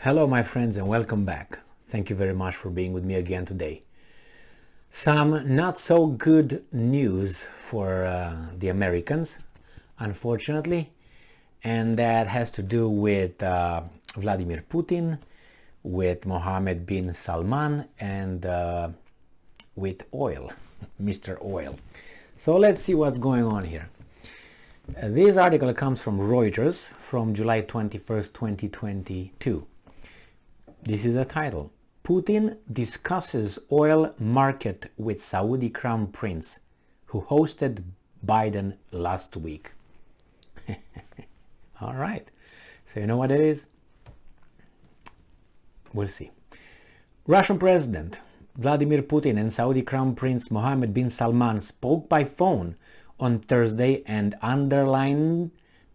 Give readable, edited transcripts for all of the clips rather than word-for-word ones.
Hello my friends and welcome back. Thank you very much for being with me again today. Some not so good news for the Americans, unfortunately, and that has to do with Vladimir Putin, with Mohammed bin Salman, and with oil, Mr. Oil. So let's see what's going on here. This article comes from Reuters from July 21st, 2022. This is the title. Putin discusses oil market with Saudi Crown Prince, who hosted Biden last week. All right. So you know what it is? We'll see. Russian President Vladimir Putin and Saudi Crown Prince Mohammed bin Salman spoke by phone on Thursday and underlined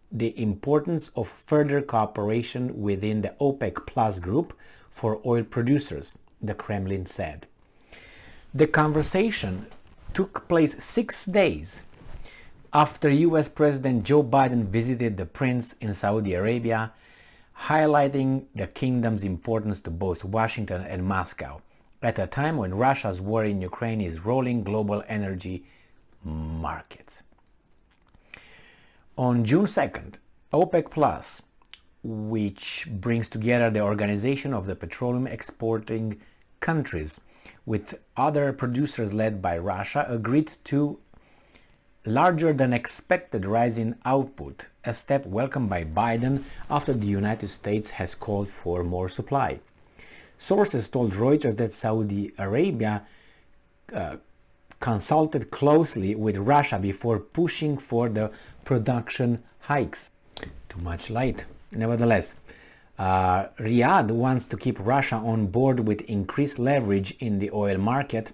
the importance of further cooperation within the OPEC Plus group for oil producers, the Kremlin said. The conversation took place 6 days after US President Joe Biden visited the prince in Saudi Arabia, highlighting the kingdom's importance to both Washington and Moscow at a time when Russia's war in Ukraine is rolling global energy markets. On June 2nd, OPEC Plus, which brings together the Organization of the Petroleum Exporting Countries with other producers led by Russia, agreed to larger than expected rise in output, a step welcomed by Biden after the United States has called for more supply. Sources told Reuters that Saudi Arabia consulted closely with Russia before pushing for the production hikes. Too much light. Nevertheless, Riyadh wants to keep Russia on board with increased leverage in the oil market,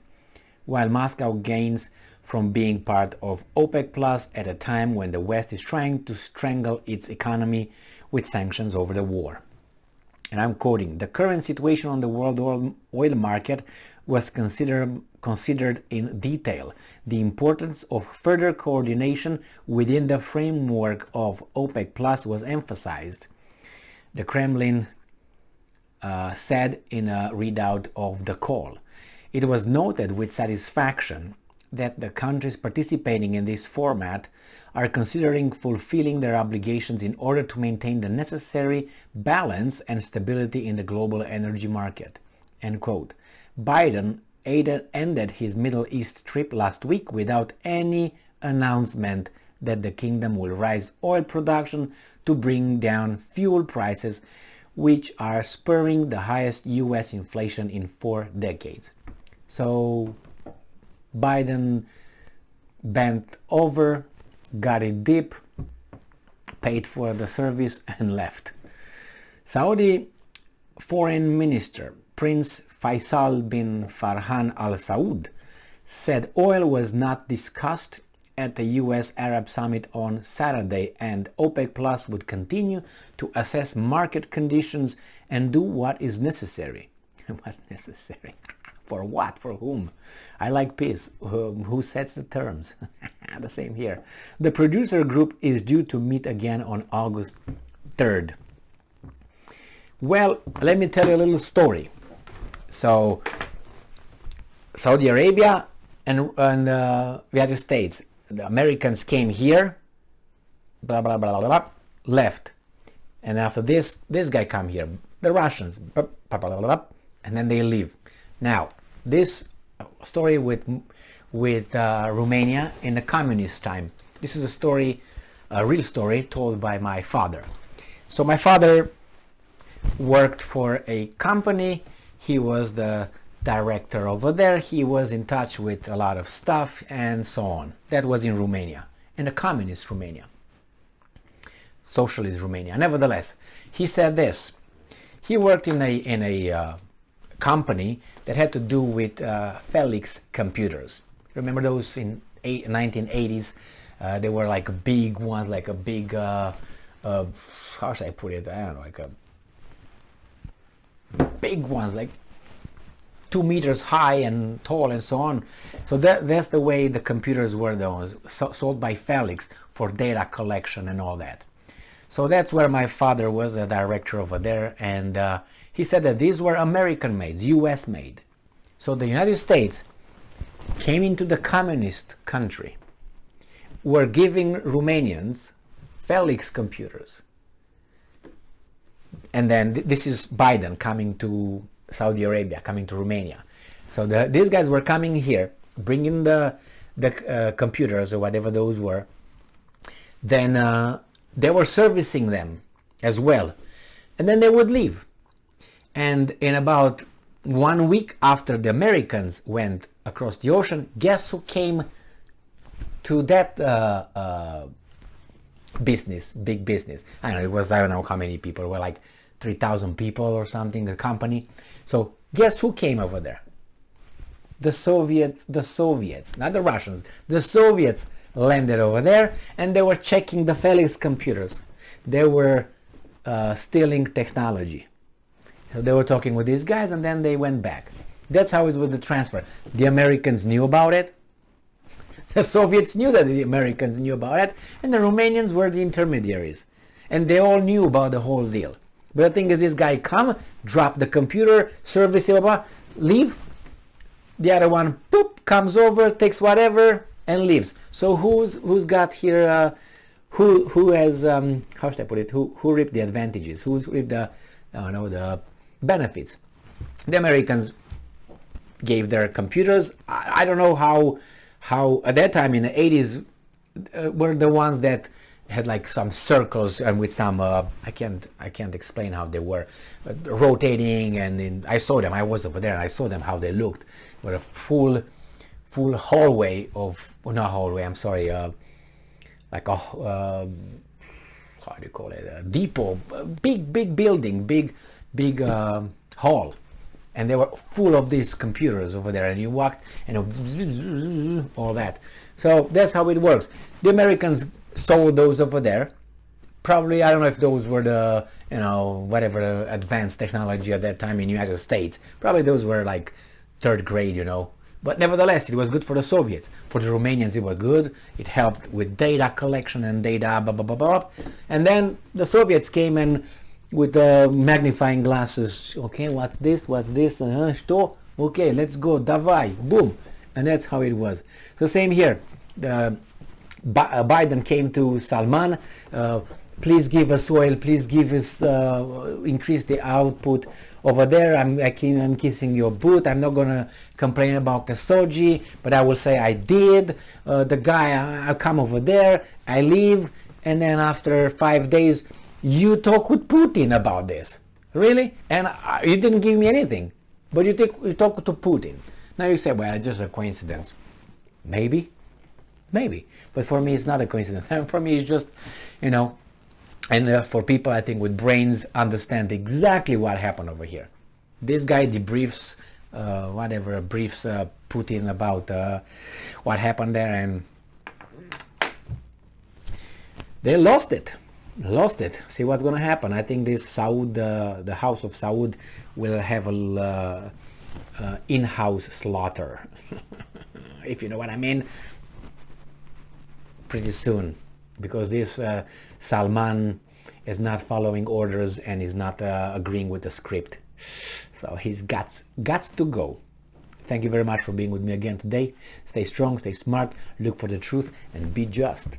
while Moscow gains from being part of OPEC Plus at a time when the West is trying to strangle its economy with sanctions over the war. And I'm quoting, "The current situation on the world oil market was considered in detail. The importance of further coordination within the framework of OPEC Plus was emphasized," the Kremlin said in a readout of the call. It was noted with satisfaction that the countries participating in this format are considering fulfilling their obligations in order to maintain the necessary balance and stability in the global energy market. End quote. Biden ended his Middle East trip last week without any announcement that the kingdom will raise oil production to bring down fuel prices, which are spurring the highest US inflation in 4 decades. So Biden bent over, got it deep, paid for the service and left. Saudi Foreign Minister Prince Faisal bin Farhan Al Saud said oil was not discussed at the US Arab Summit on Saturday, and OPEC Plus would continue to assess market conditions and do what is necessary. What's necessary? For what? For whom? I like peace. Who sets the terms? The same here. The producer group is due to meet again on August 3rd. Well, let me tell you a little story. So, Saudi Arabia and the United States, the Americans came here, blah, blah, blah, blah, blah, left. And after this guy come here, the Russians, blah, blah, blah, blah, and then they leave. Now, this story with Romania in the communist time. This is a story, a real story told by my father. So my father worked for a company. He was the director over there. He was in touch with a lot of stuff and so on. That was in Romania, in the communist Romania, socialist Romania. Nevertheless, he said this. He worked in a company that had to do with Felix computers. Remember those in 1980s? They were like big ones, like a big, how should I put it? I don't know, like a big ones, like 2 meters high and tall and so on. So that's the way the computers were, those sold by Felix for data collection and all that. So that's where my father was a director over there, and He said that these were American made, US made. So the United States came into the communist country, were giving Romanians Felix computers. And then this is Biden coming to Saudi Arabia, coming to Romania. So these guys were coming here, bringing the computers or whatever those were. Then they were servicing them as well. And then they would leave. And in about 1 week after the Americans went across the ocean, guess who came to that business, big business? I don't know, it was, I don't know how many people, were like 3,000 people or something, the company. So guess who came over there? The Soviets, not the Russians, the Soviets landed over there, and they were checking the Felix computers. They were stealing technology. So they were talking with these guys, and then they went back. That's how it was the transfer. The Americans knew about it. The Soviets knew that the Americans knew about it, and the Romanians were the intermediaries. And they all knew about the whole deal. But the thing is, this guy come, drop the computer, service, blah, blah, leave. The other one, poop, comes over, takes whatever, and leaves. So who's got here? Who has how should I put it? Who reaped the advantages? Who's reaped the the benefits? The Americans gave their computers. I don't know how at that time in the 80s were the ones that had like some circles and with some I can't explain how they were rotating, and I saw them. I was over there and I saw them how they looked. Were a full hallway of not hallway. I'm sorry, like a how do you call it? A depot, big building, big hall, and they were full of these computers over there. And you walked and all that. So that's how it works. The Americans sold those over there. Probably, I don't know if those were the whatever advanced technology at that time in the United States. Probably those were like third grade, But nevertheless, it was good for the Soviets. For the Romanians, it was good. It helped with data collection and data, blah, blah, blah, blah. And then the Soviets came in with magnifying glasses. Okay, what's this? Что? Okay, let's go. Давай. Boom. And that's how it was. So same here. Biden came to Salman. Please give us oil. Please give us, increase the output. Over there, I'm kissing your boot. I'm not gonna complain about Khashoggi, but I will say I did. The guy, I come over there, I leave, and then after 5 days, you talk with Putin about this. Really? And you didn't give me anything, but you talk to Putin. Now you say, well, it's just a coincidence. Maybe, but for me, it's not a coincidence. For me, it's just, And for people, I think, with brains, understand exactly what happened over here. This guy debriefs, briefs Putin about what happened there, and they lost it. See what's going to happen. I think this Saud, the House of Saud, will have a in-house slaughter, if you know what I mean, pretty soon, because this Salman is not following orders and is not agreeing with the script. So he's got to go. Thank you very much for being with me again today. Stay strong, stay smart, look for the truth, and be just.